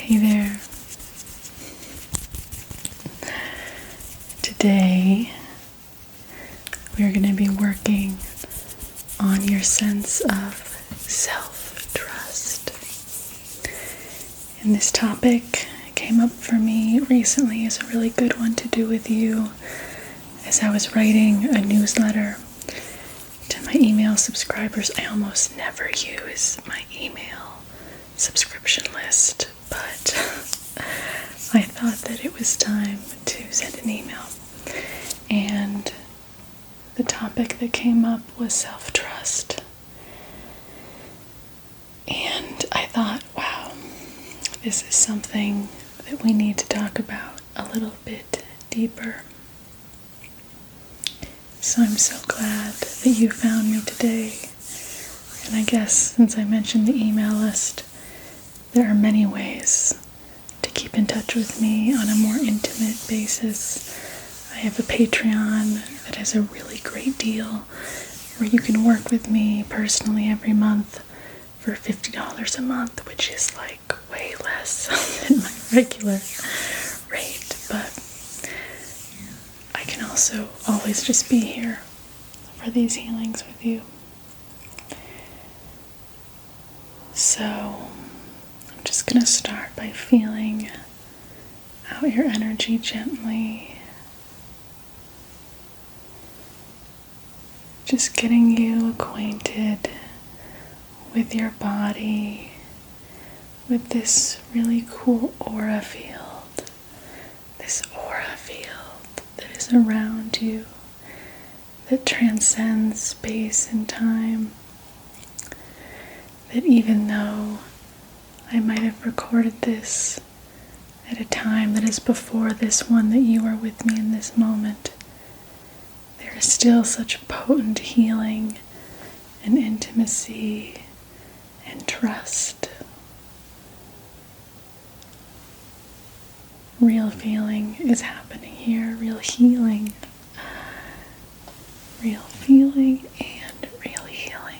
Hey there. Today we're going to be working on your sense of self-trust. And this topic came up for me recently as a really good one to do with you as I was writing a newsletter to my email subscribers. I almost never use my email subscription list, but I thought that it was time to send an email. And the topic that came up was self-trust. And I thought, wow, this is something that we need to talk about a little bit deeper. So I'm so glad that you found me today. And I guess since I mentioned the email list, there are many ways to keep in touch with me on a more intimate basis. I have a Patreon that has a really great deal where you can work with me personally every month for $50 a month, which is like way less than my regular rate. But I can also always just be here for these healings with you. So I'm just going to start by feeling out your energy gently. Just getting you acquainted with your body, with this really cool aura field. This aura field that is around you, that transcends space and time. That even though I might have recorded this at a time that is before this one that you are with me in this moment, there is still such potent healing and intimacy and trust. Real feeling is happening here, real healing. Real feeling and real healing.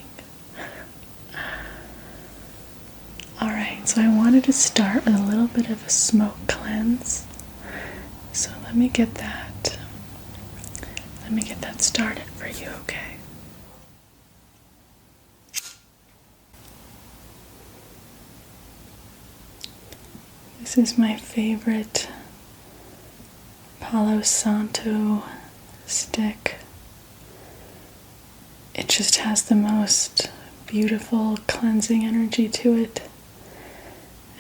Alright, so I wanted to start with a little bit of a smoke cleanse. So let me get that started for you, okay? This is my favorite Palo Santo stick. It just has the most beautiful cleansing energy to it.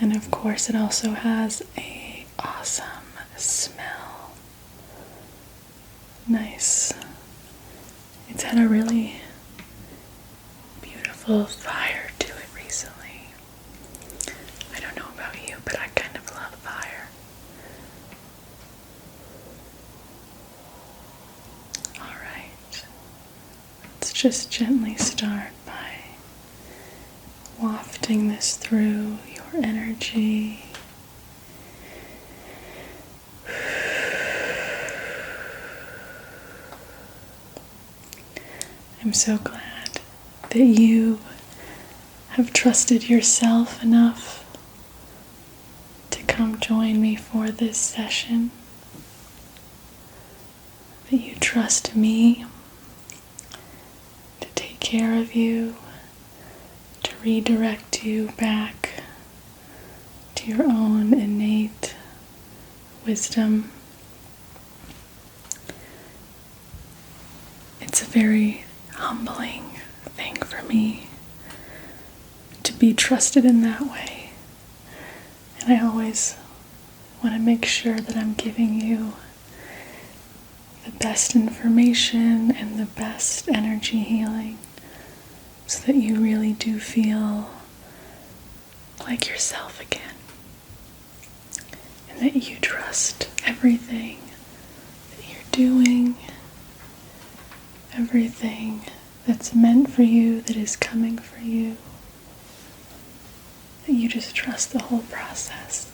And of course it also has an awesome smell. Nice. It's had a really beautiful fire to it recently. I don't know about you, but I kind of love fire. Alright. Let's just gently start by wafting this through your energy. I'm so glad that you have trusted yourself enough to come join me for this session. That you trust me to take care of you, to redirect you back to your own innate wisdom. It's a very humbling thing for me to be trusted in that way. And I always want to make sure that I'm giving you the best information and the best energy healing so that you really do feel like yourself again. And that you trust everything that you're doing, everything that's meant for you, that is coming for you. That you just trust the whole process.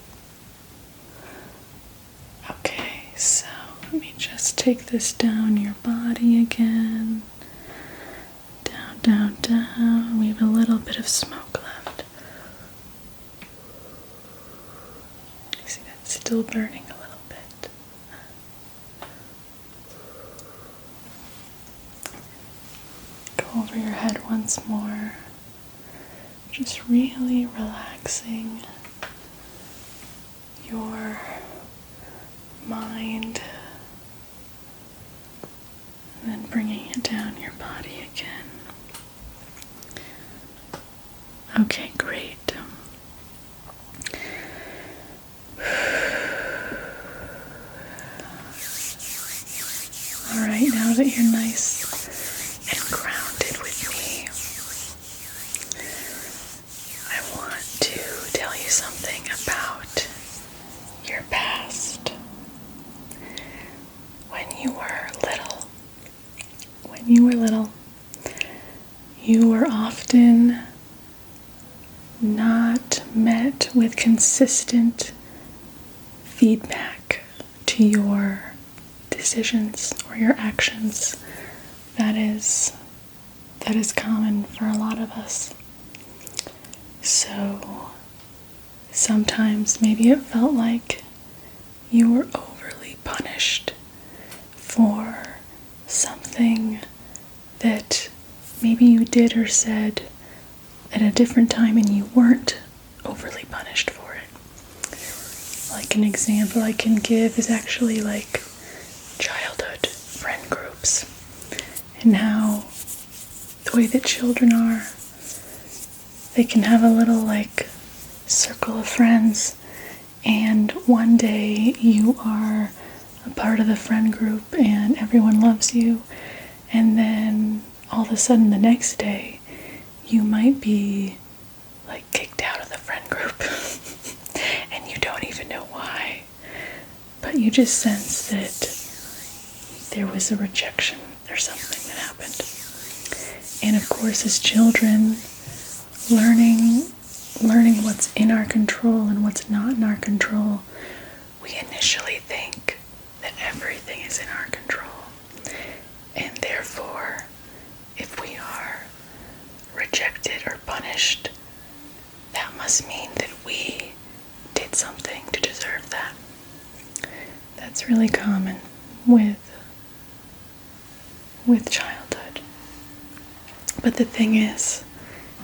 Okay, so let me just take this down your body again. Down, down, down. We have a little bit of smoke left. still burning a little bit. Go over your head once more. Just really relaxing your mind and then bringing it down your body again. Okay, great. Alright, now that you're nice and grounded with me, I want to tell you something about your past. When you were little, you were often not met with consistent feedback to your decisions or your actions. That is common for a lot of us. So sometimes maybe it felt like you were overly punished for something that maybe you did or said at a different time and you weren't overly punished for it. Like an example I can give is actually like childhood friend groups and how the way that children are, they can have a little like circle of friends, and one day you are a part of the friend group and everyone loves you, and then all of a sudden the next day you might be like kicked out of the friend group and you don't even know why, but you just sense that there was a rejection or something that happened. And of course, as children, learning what's in our control and what's not in our control, we initially think that everything is in our control. And therefore, if we are rejected or punished, that must mean that we did something to deserve that. That's really common with childhood. But the thing is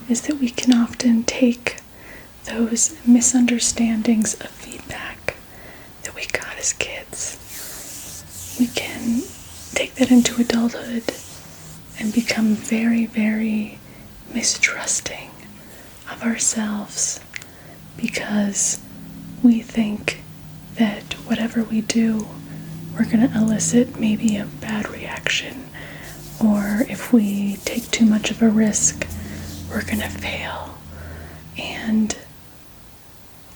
that we can often take those misunderstandings of feedback that we got as kids. We can take that into adulthood and become very, very mistrusting of ourselves because we think that whatever we do, we're going to elicit maybe a bad reaction, or if we take too much of a risk, we're going to fail. And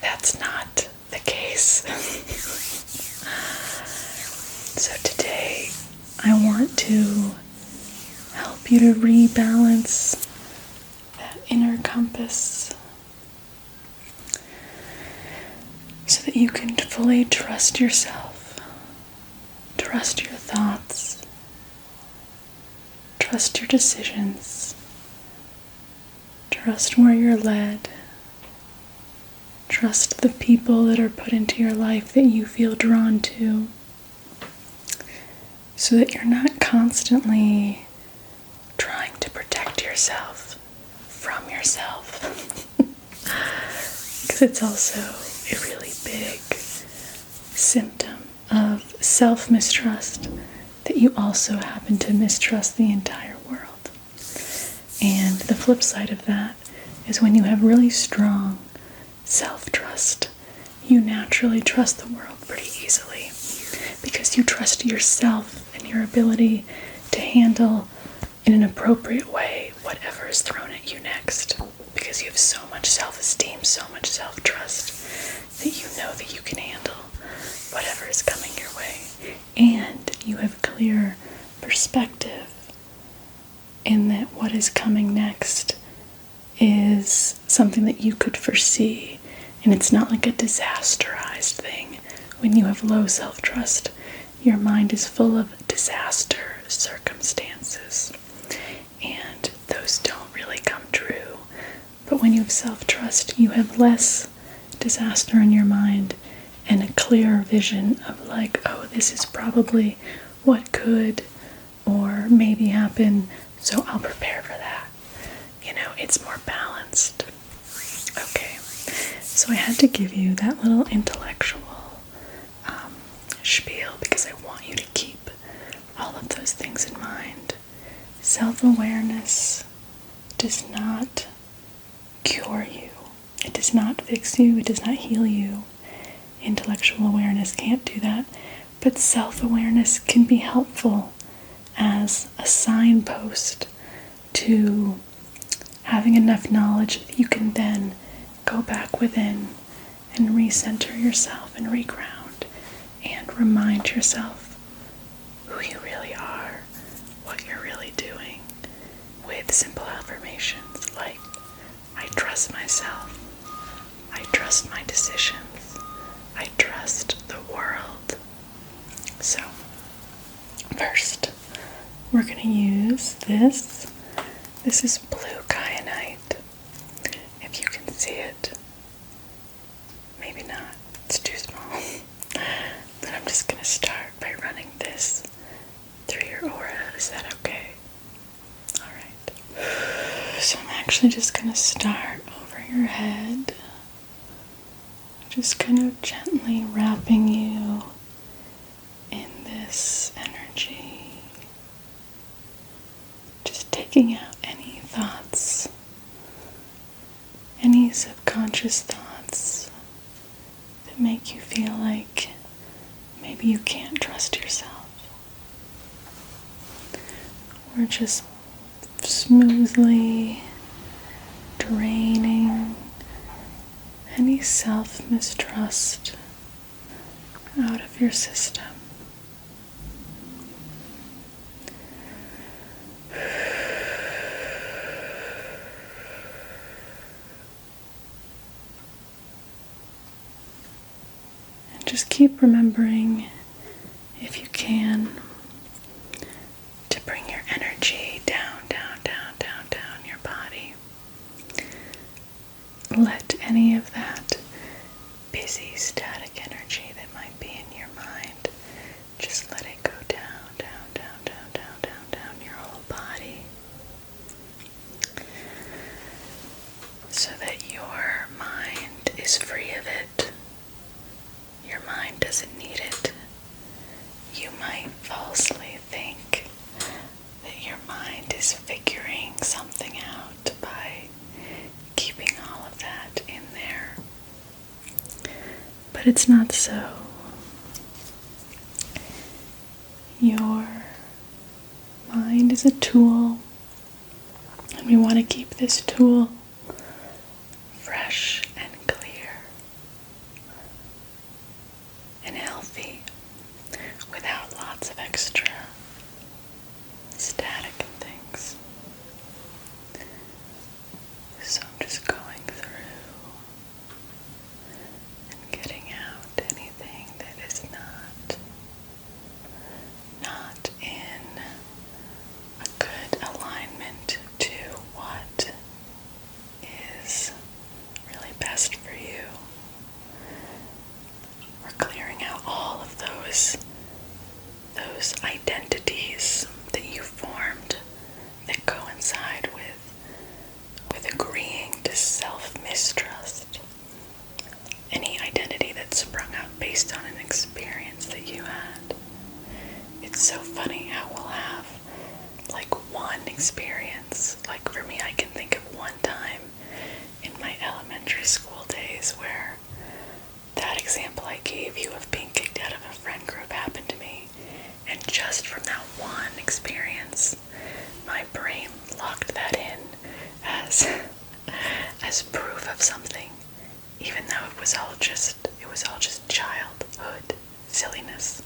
that's not the case. So today, I want to help you to rebalance that inner compass so that you can fully trust yourself, trust your thoughts, trust your decisions, trust where you're led, trust the people that are put into your life that you feel drawn to, so that you're not constantly trying to protect yourself from yourself. Because it's also a really big symptom of self-mistrust that you also happen to mistrust the entire world. And the flip side of that is when you have really strong self-trust, you naturally trust the world pretty easily because you trust yourself and your ability to handle in an appropriate way whatever is thrown at you next, because you have so much self-esteem, so much self-trust that you know that you can handle whatever is coming your way, and you have clear perspective in that what is coming next is something that you could foresee, and it's not like a disasterized thing. When you have low self-trust, your mind is full of disaster circumstances, and those don't really come true. But when you have self-trust, you have less disaster in your mind, and a clearer vision of like, oh, this is probably what could or maybe happen, so I'll prepare for that. You know, it's more balanced. Okay, so I had to give you that little intellectual spiel because I want you to keep all of those things in mind. Self-awareness does not cure you. It does not fix you. It does not heal you. Intellectual awareness can't do that. But self-awareness can be helpful as a signpost to having enough knowledge that you can then go back within and recenter yourself and reground and remind yourself who you really are, what you're really doing, with simple affirmations like, I trust myself, I trust my decisions, I trust the world. So, first, we're going to use this. This is blue kyanite. If you can see it, maybe not, it's too small. But I'm just going to start by running this through your aura. Is that okay? Alright. So I'm actually just going to start over your head. Just kind of gently wrapping you in this energy. Just taking out any thoughts, any subconscious thoughts that make you feel like maybe you can't trust yourself. Or just smoothly draining any self-mistrust out of your system. And just keep remembering, if you can, to bring your energy down, down, down, down, down your body. Let any of that busy, static energy that might be in your mind, just let it go down, down, down, down, down, down, down your whole body. So that your mind is free of it. Your mind doesn't need it. You might falsely think that your mind is figuring something out by keeping all of that in there. But it's not so. Your mind is a tool, and we want to keep this tool fresh and clear and healthy without lots of extra static and things. So I'm just going through and getting out anything that is not in a good alignment to what is really best for you. We're clearing out all of those identities that you formed that coincide with agreeing to self-mistrust. Any identity that sprung up based on an experience that you had. It's so funny how we'll have like one experience. Like for me, I can think of one time in my elementary school days where that example I gave you of being kicked out of a friend group happened to me. And just from that one experience, my brain locked that in as proof of something, even though it was all just childhood silliness.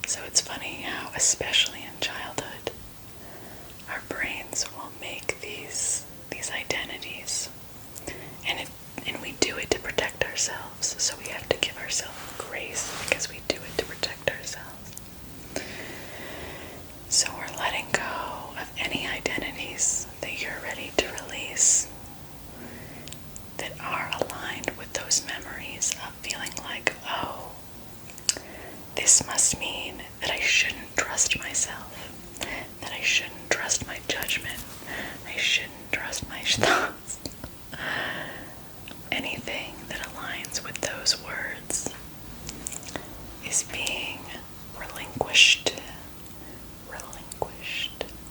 So it's funny how, especially in childhood, our brains will make these identities, and we do it to protect ourselves. So we have to give ourselves grace because we do it to protect ourselves. So we're letting go of any identities that you're ready to release that are aligned with those those memories of feeling like, oh, this must mean that I shouldn't trust myself, that I shouldn't trust my judgment, I shouldn't trust my thoughts. Anything that aligns with those words is being relinquished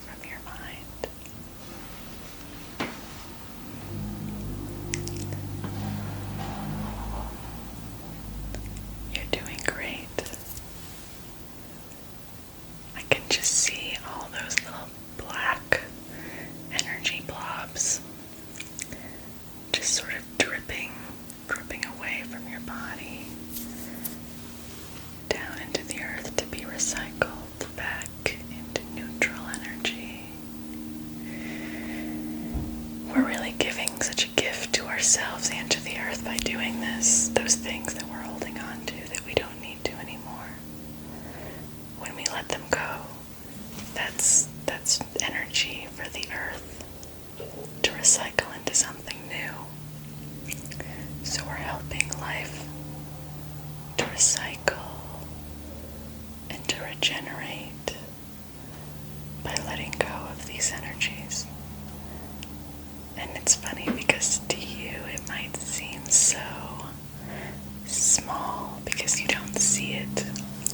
from your mind. You're doing great. I can just see all those little black energy blobs just sort of dripping away from your body down into the earth to be recycled back into neutral energy. We're really giving such a gift to ourselves and to the earth by doing this, those things that we're holding on to that we don't need to anymore. When we let them go, that's energy for the earth to recycle into something new. So we're helping life to recycle and to regenerate by letting go of these energies. And it's funny because to you it might seem so small because you don't see it.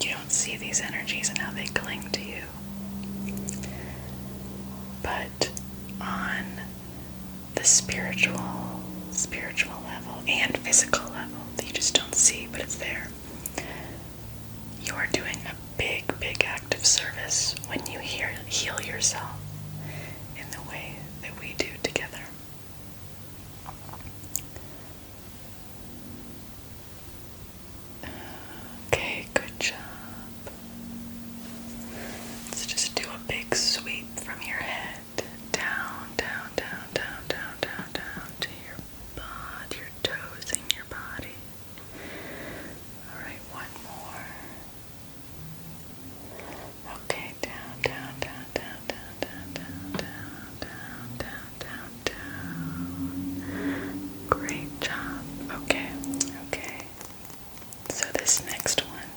You don't see these energies and how they cling to you. But on the spiritual level and physical level that you just don't see, but it's there, you're doing a big act of service when you heal yourself in the way that we do together. Okay, good job. Let's just do a big sweep from your head down to your body, your toes in your body. Alright, one more. Okay, down. Great job. Okay. So this next one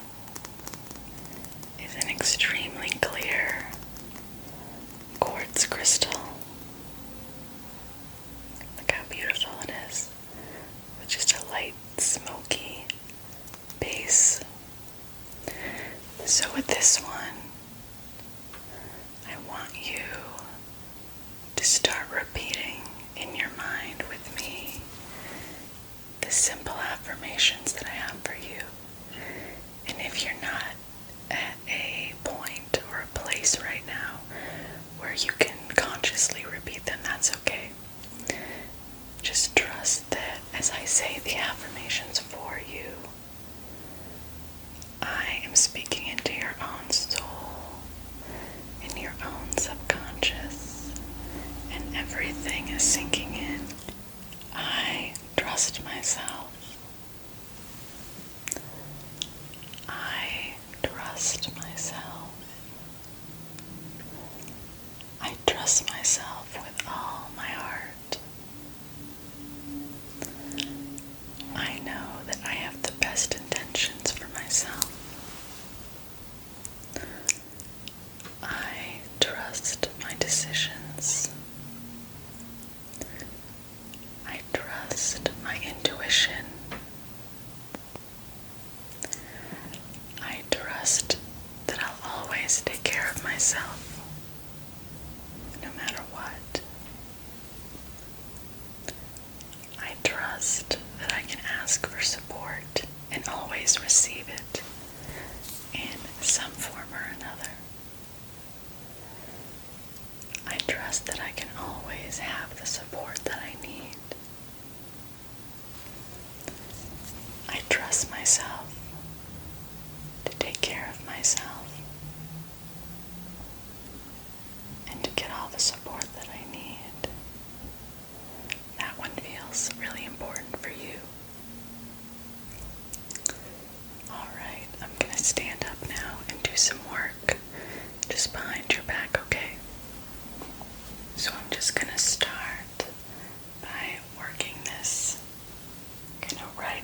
is an extremely clear quartz crystal. Look how beautiful it is. With just a light, smoky base. So with this one, I want you to start repeating in your mind with me the simple affirmations that I have for you. And if you're not at a point or a place right now where you can consciously repeat them, that's okay. Just trust that as I say the affirmations for you, I am speaking into your own soul, in your own subconscious, and everything is sinking in. I trust myself. I trust myself. I trust myself with all my heart. I know that I have the best intentions for myself. I trust my decisions. I trust my intuition. I trust that I'll always take care of myself, no matter what. I trust that I can ask for support and always receive it in some form or another. I trust that I can always have the support that I need. I trust myself to take care of myself and to get all the support that I need. That one feels really important for you. Alright, I'm going to stand up now and do some work just behind your back, okay? So I'm just going to start by working this kind of right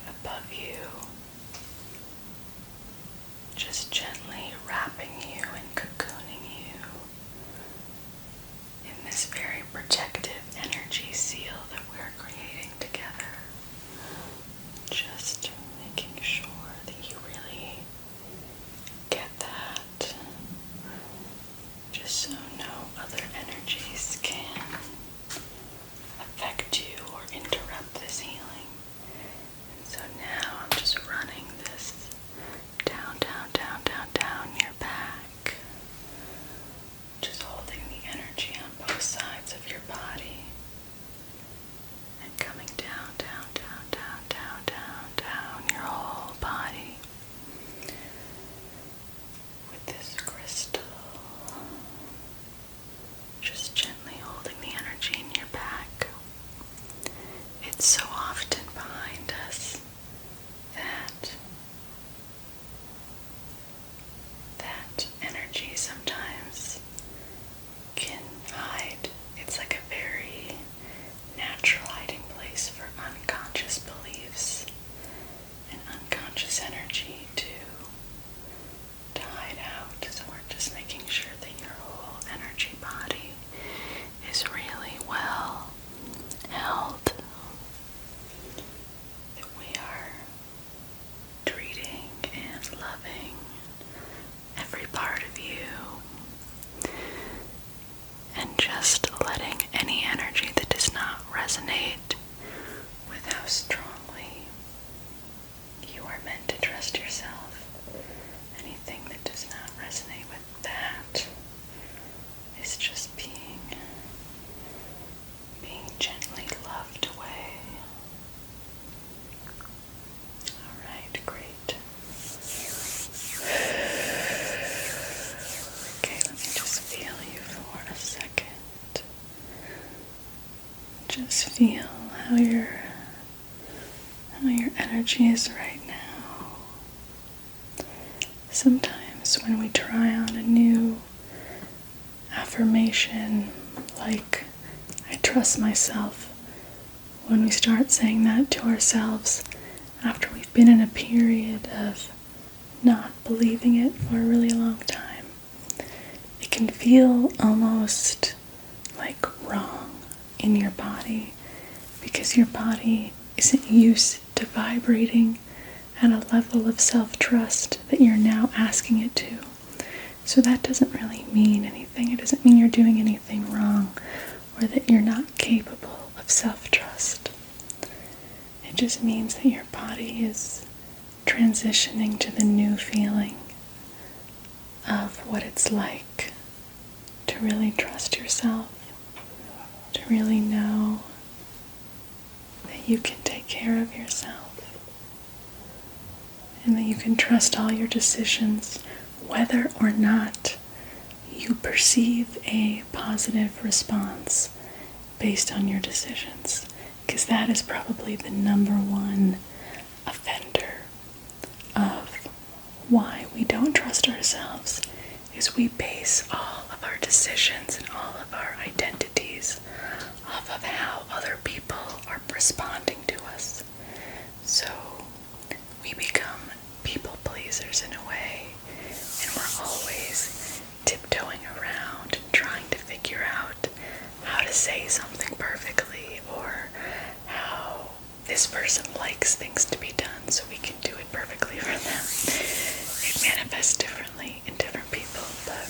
strongly. You are meant to trust yourself. Anything that does not resonate with that is just being gently loved away. Alright, great. Okay, let me just feel you for a second. Just feel how your energy is right now. Sometimes when we try on a new affirmation, like I trust myself, when we start saying that to ourselves after we've been in a period of not believing it for a really long time, it can feel almost like wrong in your body because your body isn't used to vibrating at a level of self-trust that you're now asking it to. So that doesn't really mean anything. It doesn't mean you're doing anything wrong or that you're not capable of self-trust. It just means that your body is transitioning to the new feeling of what it's like to really trust yourself, to really know that you can take care of yourself and that you can trust all your decisions, whether or not you perceive a positive response based on your decisions, because that is probably the number one offender of why we don't trust ourselves, is we base all of our decisions and all of our identities off of how other people are responding to us. So we become people pleasers in a way, and we're always tiptoeing around and trying to figure out how to say something perfectly or how this person likes things to be done so we can do it perfectly for them. It manifests differently in different people, but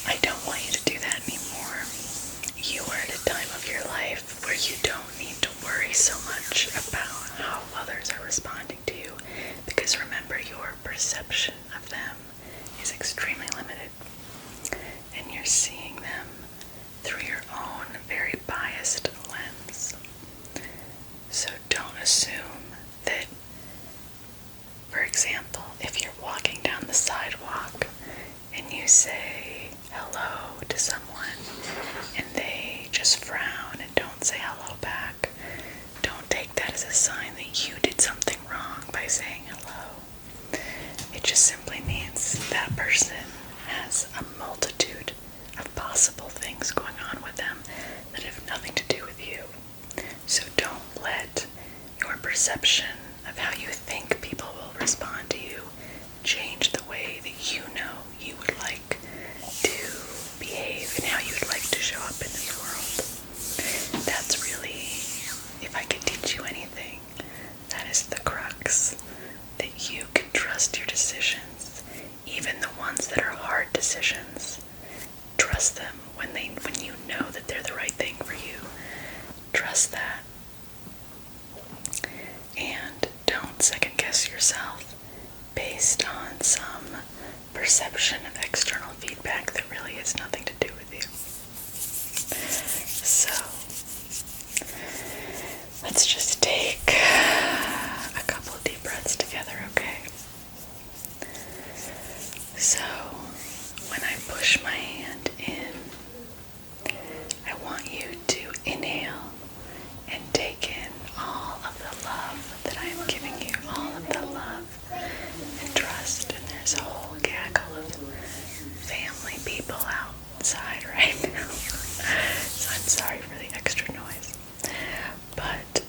I don't want you to do that anymore. You are at a time of your life where you don't need to worry so much about how others are responding to you, because remember, your perception of them is extremely limited, and you're seeing them through your own very biased lens. So don't assume that, for example, if you're walking down the sidewalk and you say hello to someone and they just frown and don't say hello back, don't take that as a sign that you did something wrong by saying hello. It just simply means that person has a multitude of possible things going on with them that have nothing to do with you. So don't let your perception of how you think people will respond to you change the way that you know you would like to behave and how you would like to show up in this world. That's really, if I could teach you anything, that is the crux. That you can trust your decisions, even the ones that are hard decisions. Trust them when you know that they're the right thing for you. Trust that. And don't second guess yourself based on some perception of external feedback that really has nothing to do with you. So, let's just take a couple of deep breaths together, okay? So, when I push my hand in, I want you to inhale and take in all of the love that I am giving you, all of the love and trust. And there's a whole gaggle of family people outside right now. So I'm sorry for the extra noise. But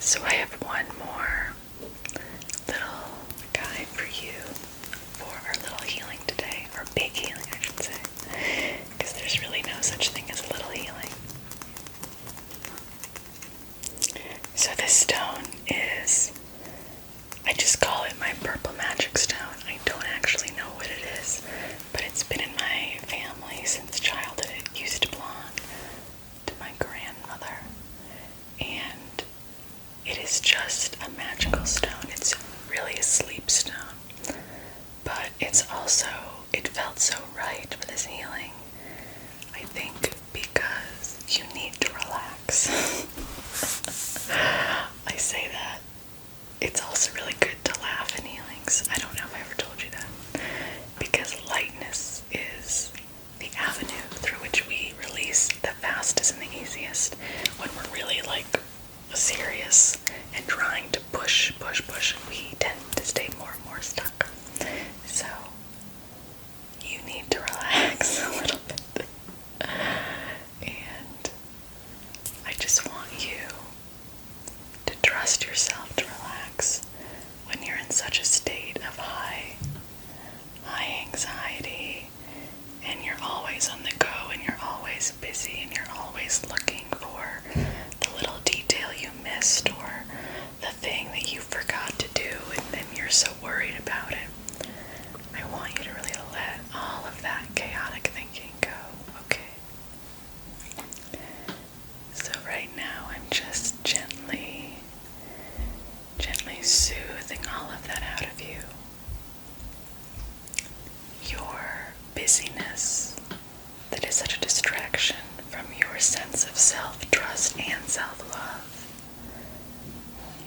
So I have one more little guide for you for our little healing today, or big healing I should say, because there's really no such thing as a little healing. So this stone is, I just call it my purple magic stone. I don't actually know what it is, but it's been in my family since childhood. It used to belong to my grandmother, and it is just a magical stone. It's really a sleep stone, but it's also, it felt so right for this healing. I think because you need to relax. I say that. It's also really good to laugh in healings. I don't know if I ever told you that. Because lightness is the avenue through which we release the fastest and the easiest when we're really serious and trying to push, we tend to stay more and more stuck. So you need to relax a little bit. And I just want you to trust yourself to relax when you're in such a state of high anxiety, and you're always on the go, and you're always busy, and you're always looking for the little detail you missed or the thing that you forgot to do, and then you're so worried about it. I want you to really let all of that chaotic thinking go, okay? So right now I'm just gently soothing all of that out of you. Your busyness that is such a distraction from your sense of self-trust and self-love.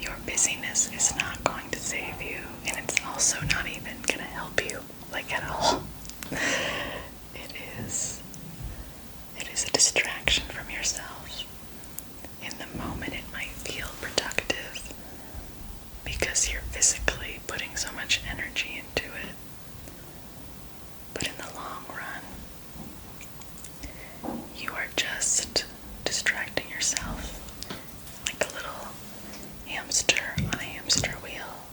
Your busyness is not going to save you, and it's also not even going to help you, at all. It is a distraction from yourself. In the moment it might feel productive because you're physically putting so much energy into it. But in the long run, you are just distracting yourself like a little hamster on a hamster wheel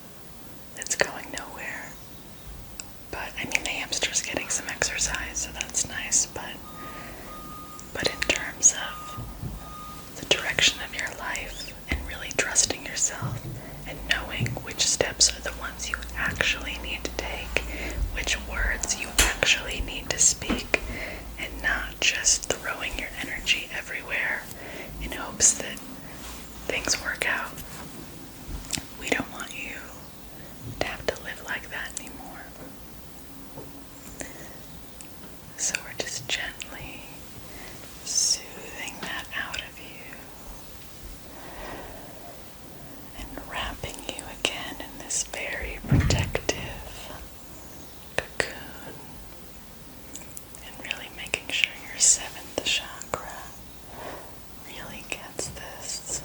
that's going nowhere. But the hamster's getting some exercise, so that's nice, but in terms of the direction of your life and really trusting yourself and knowing which steps are the ones you actually need to take, which words you actually need to speak, and not just throwing your energy everywhere in hopes that things work out. We don't want you to have to live like that anymore. So we're just gently soothing that out of you and wrapping you again in this very protective cocoon, and really making sure your 7th chakra really gets this.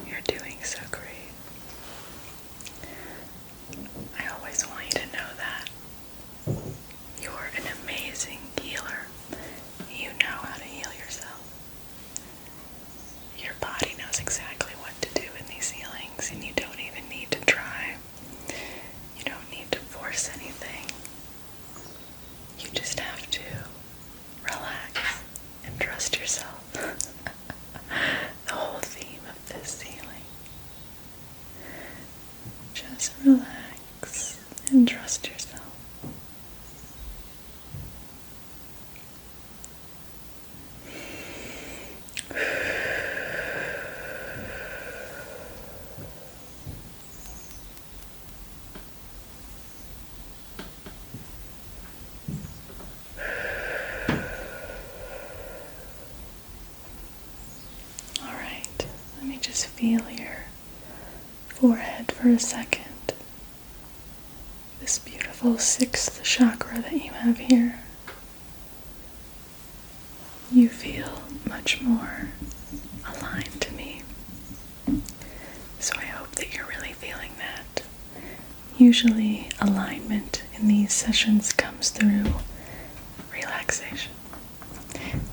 You're doing so great. I always want you to know that. You're an amazing healer. You know how to heal yourself. Your body knows exactly what to do in these healings, and you don't even need to try. You don't need to force anything. You just have to relax and trust yourself. The whole theme of this healing. Just relax and trust yourself. Alright, let me just feel your forehead for a second. This beautiful 6th chakra that you have here. You feel much more aligned to me. So I hope that you're really feeling that. Usually alignment in these sessions comes through relaxation,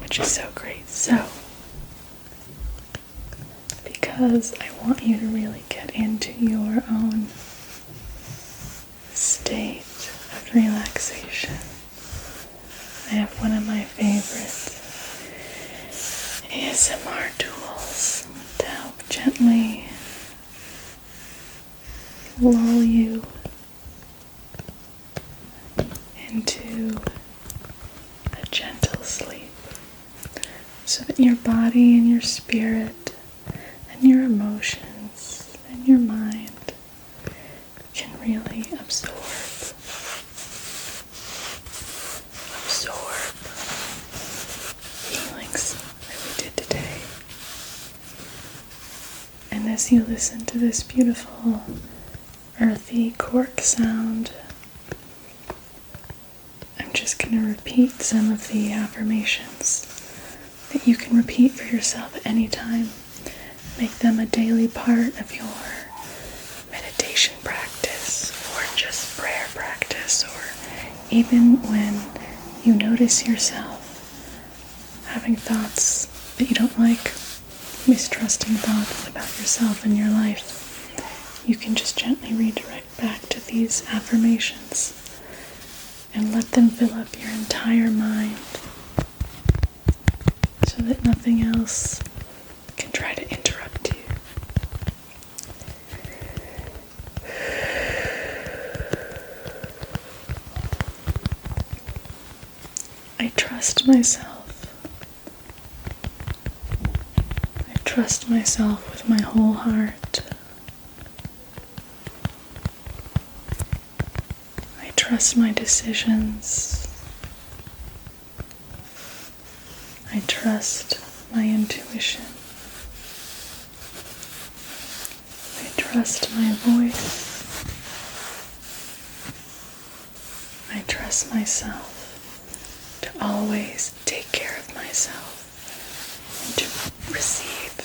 which is so great. So, because I want you to really get into your own state of relaxation, I have one of my favorite ASMR tools to help gently lull you into a gentle sleep so that your body and your spirit and your emotions and your mind can really absorb healings that we did today. And as you listen to this beautiful earthy cork sound, I'm just going to repeat some of the affirmations that you can repeat for yourself at any time. Make them a daily part of your meditation practice, or just prayer practice, or even when you notice yourself having thoughts that you don't like, mistrusting thoughts about yourself and your life. You can just gently redirect back to these affirmations and let them fill up your entire mind so that nothing else can try to interrupt you. I trust myself. I trust myself with my whole heart. I trust my decisions. I trust my intuition. I trust my voice. I trust myself to always take care of myself and to receive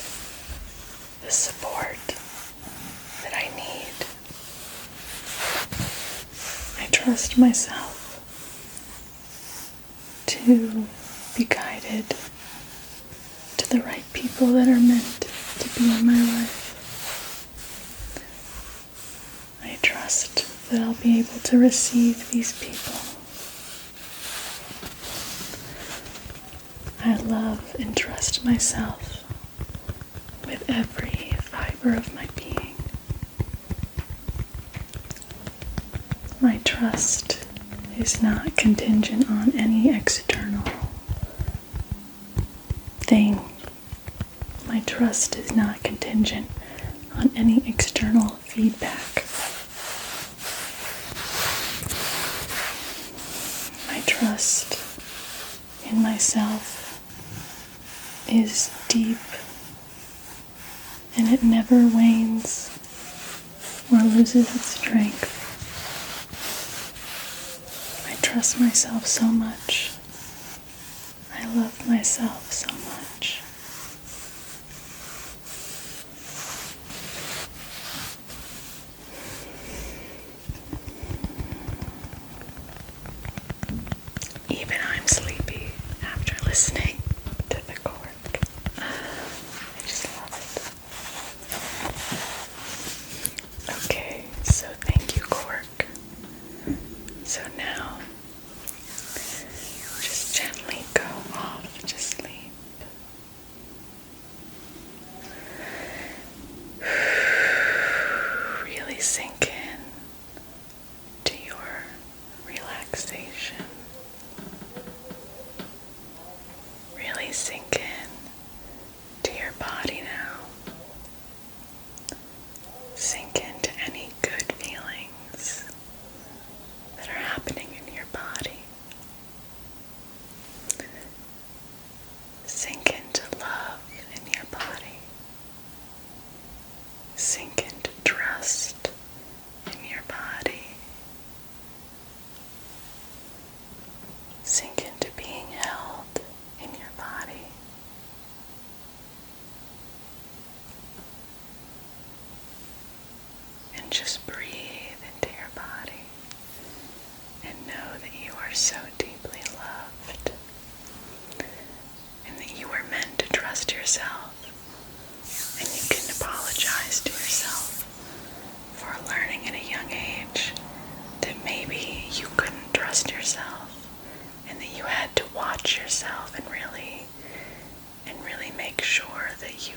the support that I need. I trust myself to be guided to the right people that are meant to be in my life. I trust that I'll be able to receive these people. I love and trust myself with every fiber of my being. My trust is not contingent on any external thing. My trust is not contingent on any external feedback. My trust in myself is deep, and it never wanes or loses its strength. I trust myself so much. I love myself so much. Even I'm sleepy after listening to the cork. I just love it. Okay, so thank you, cork. So now, just gently go off to sleep. just breathe into your body and know that you are so deeply loved and that you were meant to trust yourself, and you can apologize to yourself for learning at a young age that maybe you couldn't trust yourself and that you had to watch yourself and really make sure that you